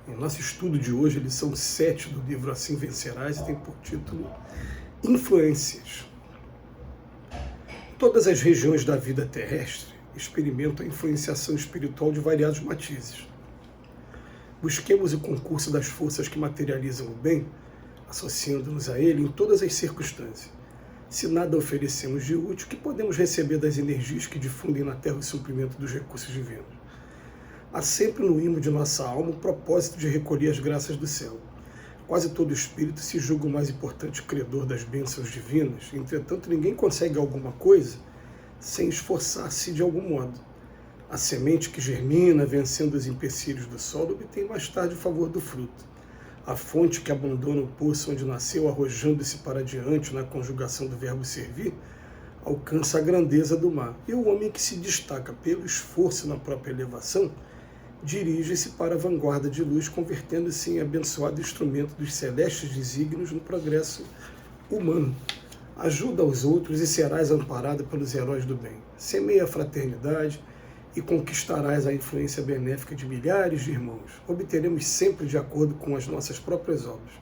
O nosso estudo de hoje, lição 7 do livro Assim Vencerás, e tem por título Influências. Todas as regiões da vida terrestre experimentam a influenciação espiritual de variados matizes. Busquemos o concurso das forças que materializam o bem, associando-nos a ele em todas as circunstâncias. Se nada oferecemos de útil, que podemos receber das energias que difundem na Terra o suprimento dos recursos divinos? Há sempre no imo de nossa alma o propósito de recolher as graças do céu. Quase todo espírito se julga o mais importante credor das bênçãos divinas, entretanto ninguém consegue alguma coisa sem esforçar-se de algum modo. A semente que germina, vencendo os empecilhos do solo, obtém mais tarde o favor do fruto. A fonte que abandona o poço onde nasceu, arrojando-se para diante na conjugação do verbo servir, alcança a grandeza do mar. E o homem que se destaca pelo esforço na própria elevação, dirige-se para a vanguarda de luz, convertendo-se em abençoado instrumento dos celestes desígnios no progresso humano. Ajuda aos outros e serás amparado pelos heróis do bem. Semeia a fraternidade e conquistarás a influência benéfica de milhares de irmãos. Obteremos sempre de acordo com as nossas próprias obras.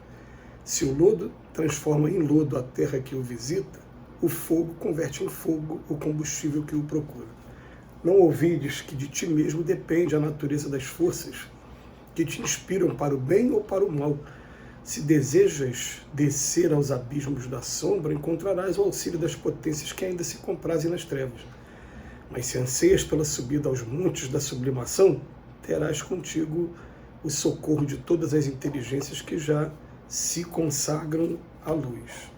Se o lodo transforma em lodo a terra que o visita, o fogo converte em fogo o combustível que o procura. Não ouvides que de ti mesmo depende a natureza das forças que te inspiram para o bem ou para o mal. Se desejas descer aos abismos da sombra, encontrarás o auxílio das potências que ainda se comprazem nas trevas. Mas se anseias pela subida aos montes da sublimação, terás contigo o socorro de todas as inteligências que já se consagram à luz.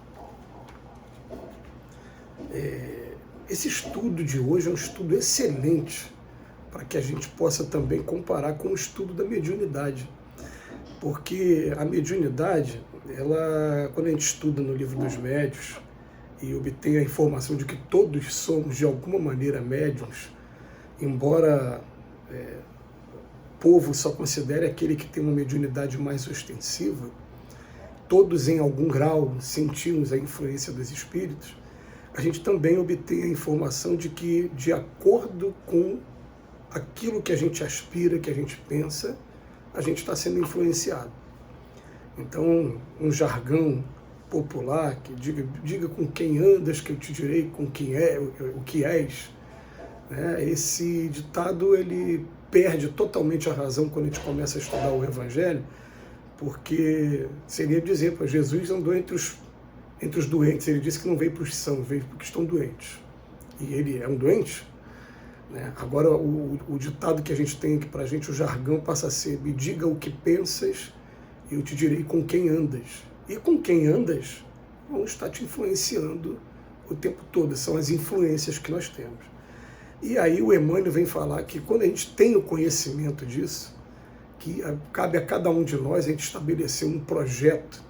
Esse estudo de hoje é um estudo excelente para que a gente possa também comparar com o estudo da mediunidade. Porque a mediunidade, quando a gente estuda no livro dos médiuns e obtém a informação de que todos somos de alguma maneira médiuns, embora o povo só considere aquele que tem uma mediunidade mais ostensiva, todos em algum grau sentimos a influência dos espíritos. A gente também obtém a informação de que, de acordo com aquilo que a gente aspira, que a gente pensa, a gente está sendo influenciado. Então, um jargão popular que diga com quem andas, que eu te direi com quem o que és. Né? Esse ditado ele perde totalmente a razão quando a gente começa a estudar o Evangelho, porque seria dizer para Jesus andou entre os doentes. Ele disse que não veio para os sãos, veio para os que estão doentes. E ele é um doente? Né? Agora, o ditado que a gente tem aqui para a gente, o jargão passa a ser: me diga o que pensas e eu te direi com quem andas. E com quem andas vão estar te influenciando o tempo todo. São as influências que nós temos. E aí o Emmanuel vem falar que quando a gente tem o conhecimento disso, que cabe a cada um de nós a gente estabelecer um projeto,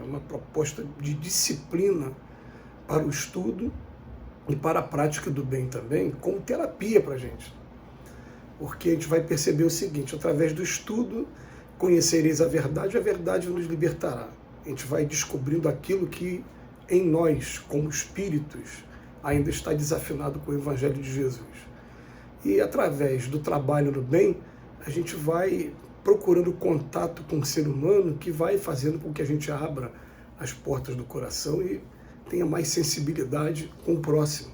uma proposta de disciplina para o estudo e para a prática do bem também, como terapia para a gente. Porque a gente vai perceber o seguinte: através do estudo, conhecereis a verdade nos libertará. A gente vai descobrindo aquilo que em nós, como espíritos, ainda está desafinado com o Evangelho de Jesus. E através do trabalho no bem, a gente vai procurando contato com o ser humano, que vai fazendo com que a gente abra as portas do coração e tenha mais sensibilidade com o próximo.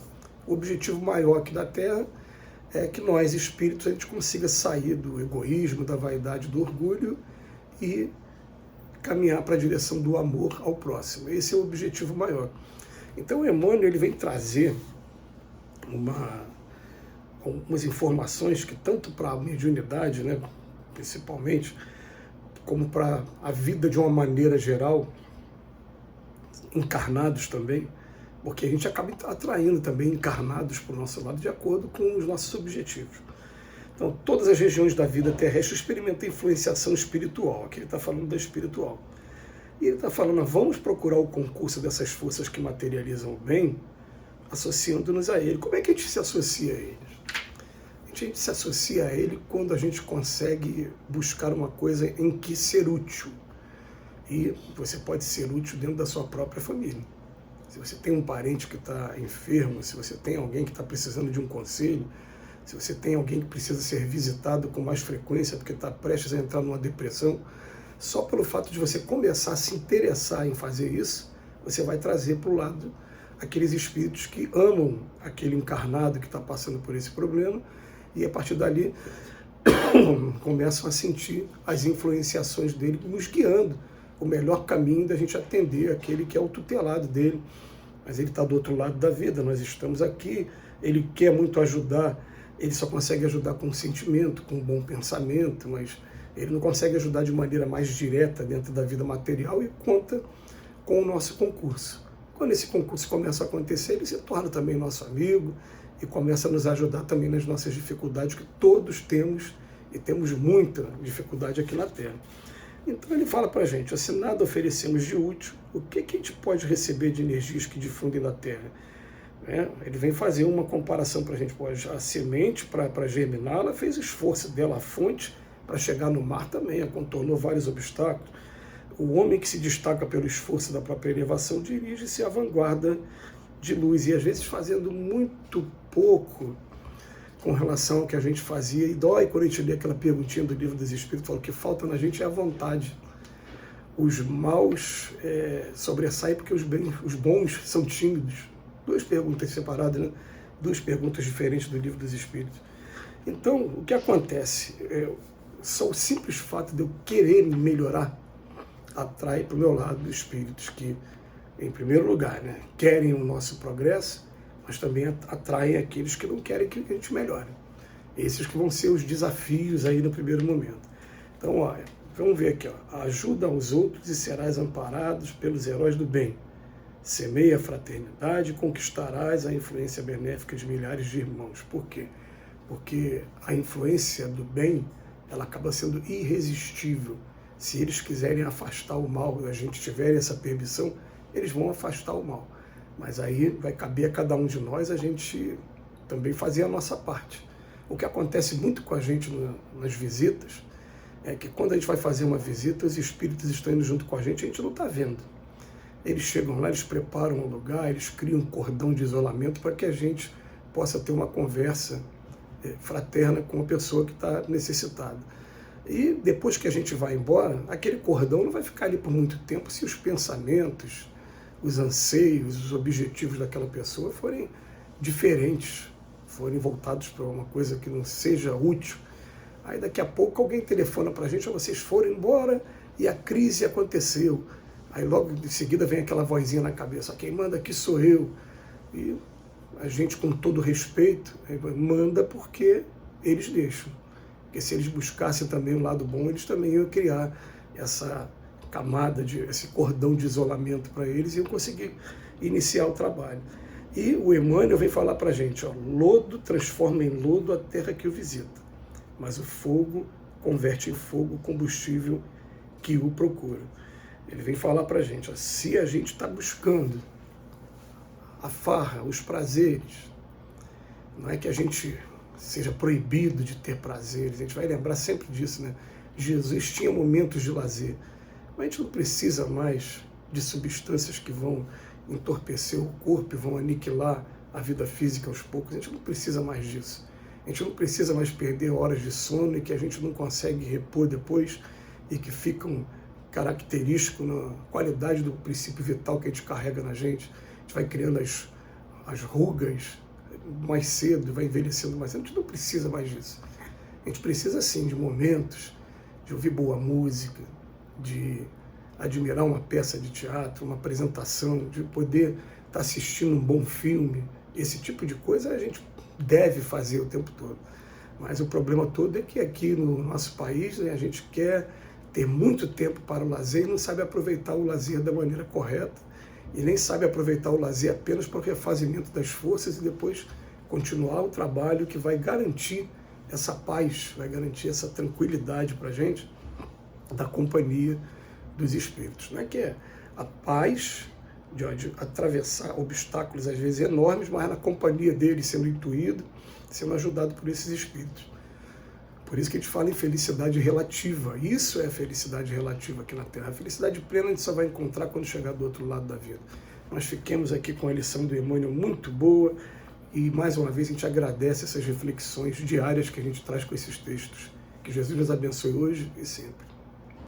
O objetivo maior aqui da Terra é que nós, espíritos, a gente consiga sair do egoísmo, da vaidade, do orgulho e caminhar para a direção do amor ao próximo. Esse é o objetivo maior. Então o Emmanuel ele vem trazer algumas informações que tanto para a mediunidade, né, principalmente, como para a vida de uma maneira geral, encarnados também, porque a gente acaba atraindo também encarnados para o nosso lado de acordo com os nossos objetivos. Então, todas as regiões da vida terrestre experimentam influenciação espiritual. Aqui ele está falando da espiritual. E ele está falando: vamos procurar o concurso dessas forças que materializam o bem, associando-nos a ele. Como é que a gente se associa a eles? A gente se associa a ele quando a gente consegue buscar uma coisa em que ser útil. E você pode ser útil dentro da sua própria família. Se você tem um parente que está enfermo, se você tem alguém que está precisando de um conselho, se você tem alguém que precisa ser visitado com mais frequência porque está prestes a entrar numa depressão, só pelo fato de você começar a se interessar em fazer isso, você vai trazer para o lado aqueles espíritos que amam aquele encarnado que está passando por esse problema, e a partir dali começam a sentir as influenciações dele nos guiando o melhor caminho da gente atender aquele que é o tutelado dele. Mas ele está do outro lado da vida, nós estamos aqui, ele quer muito ajudar, ele só consegue ajudar com sentimento, com um bom pensamento, mas ele não consegue ajudar de maneira mais direta dentro da vida material, e conta com o nosso concurso. Quando esse concurso começa a acontecer, ele se torna também nosso amigo e começa a nos ajudar também nas nossas dificuldades que todos temos, e temos muita dificuldade aqui na Terra. Então ele fala para a gente, se nada oferecemos de útil, o que a gente pode receber de energias que difundem na Terra? Ele vem fazer uma comparação para a gente. A semente, para germinar, ela fez esforço dela, a fonte, para chegar no mar também, ela contornou vários obstáculos. O homem que se destaca pelo esforço da própria elevação dirige-se à vanguarda de luz, e às vezes fazendo muito pouco com relação ao que a gente fazia. E dói quando a gente lê aquela perguntinha do Livro dos Espíritos, fala que falta na gente é a vontade. Os maus sobressaem porque os bons são tímidos. Duas perguntas separadas, né? Duas perguntas diferentes do Livro dos Espíritos. Então, o que acontece? Só o simples fato de eu querer melhorar atrai para o meu lado espíritos que, em primeiro lugar, né, querem o nosso progresso, mas também atraem aqueles que não querem que a gente melhore. Esses que vão ser os desafios aí no primeiro momento. Então, olha, vamos ver aqui, ó. Ajuda aos outros e serás amparados pelos heróis do bem. Semeia a fraternidade e conquistarás a influência benéfica de milhares de irmãos. Por quê? Porque a influência do bem, ela acaba sendo irresistível. Se eles quiserem afastar o mal, a gente tiver essa permissão, eles vão afastar o mal. Mas aí vai caber a cada um de nós a gente também fazer a nossa parte. O que acontece muito com a gente nas visitas é que quando a gente vai fazer uma visita, os espíritos estão indo junto com a gente não está vendo. Eles chegam lá, eles preparam um lugar, eles criam um cordão de isolamento para que a gente possa ter uma conversa fraterna com a pessoa que está necessitada. E depois que a gente vai embora, aquele cordão não vai ficar ali por muito tempo se os pensamentos, os anseios, os objetivos daquela pessoa forem diferentes, forem voltados para uma coisa que não seja útil. Aí daqui a pouco alguém telefona para a gente, vocês foram embora e a crise aconteceu. Aí logo em seguida vem aquela vozinha na cabeça, quem manda aqui sou eu. E a gente, com todo respeito, manda porque eles deixam. Porque se eles buscassem também um lado bom, eles também iam criar essa camada, esse cordão de isolamento para eles e iam conseguir iniciar o trabalho. E o Emmanuel vem falar para a gente, lodo transforma em lodo a terra que o visita, mas o fogo converte em fogo o combustível que o procura. Ele vem falar para a gente, se a gente está buscando a farra, os prazeres, não é que a gente seja proibido de ter prazeres, a gente vai lembrar sempre disso, né? Jesus tinha momentos de lazer, mas a gente não precisa mais de substâncias que vão entorpecer o corpo e vão aniquilar a vida física aos poucos. A gente não precisa mais disso. A gente não precisa mais perder horas de sono e que a gente não consegue repor depois e que ficam característicos na qualidade do princípio vital que a gente carrega na gente. A gente vai criando as rugas mais cedo, vai envelhecendo mais cedo. A gente não precisa mais disso. A gente precisa, sim, de momentos, de ouvir boa música, de admirar uma peça de teatro, uma apresentação, de poder estar assistindo um bom filme. Esse tipo de coisa a gente deve fazer o tempo todo. Mas o problema todo é que aqui no nosso país, né, a gente quer ter muito tempo para o lazer e não sabe aproveitar o lazer da maneira correta e nem sabe aproveitar o lazer apenas para o refazimento das forças e depois continuar o trabalho que vai garantir essa paz, vai garantir essa tranquilidade para a gente da companhia dos espíritos. Não é que é a paz de atravessar obstáculos às vezes enormes, mas na companhia deles, sendo intuído, sendo ajudado por esses espíritos. Por isso que a gente fala em felicidade relativa. Isso é felicidade relativa aqui na Terra. A felicidade plena a gente só vai encontrar quando chegar do outro lado da vida. Nós fiquemos aqui com a lição do Emmanuel muito boa E mais uma vez a gente agradece essas reflexões diárias que a gente traz com esses textos. Que Jesus nos abençoe hoje e sempre.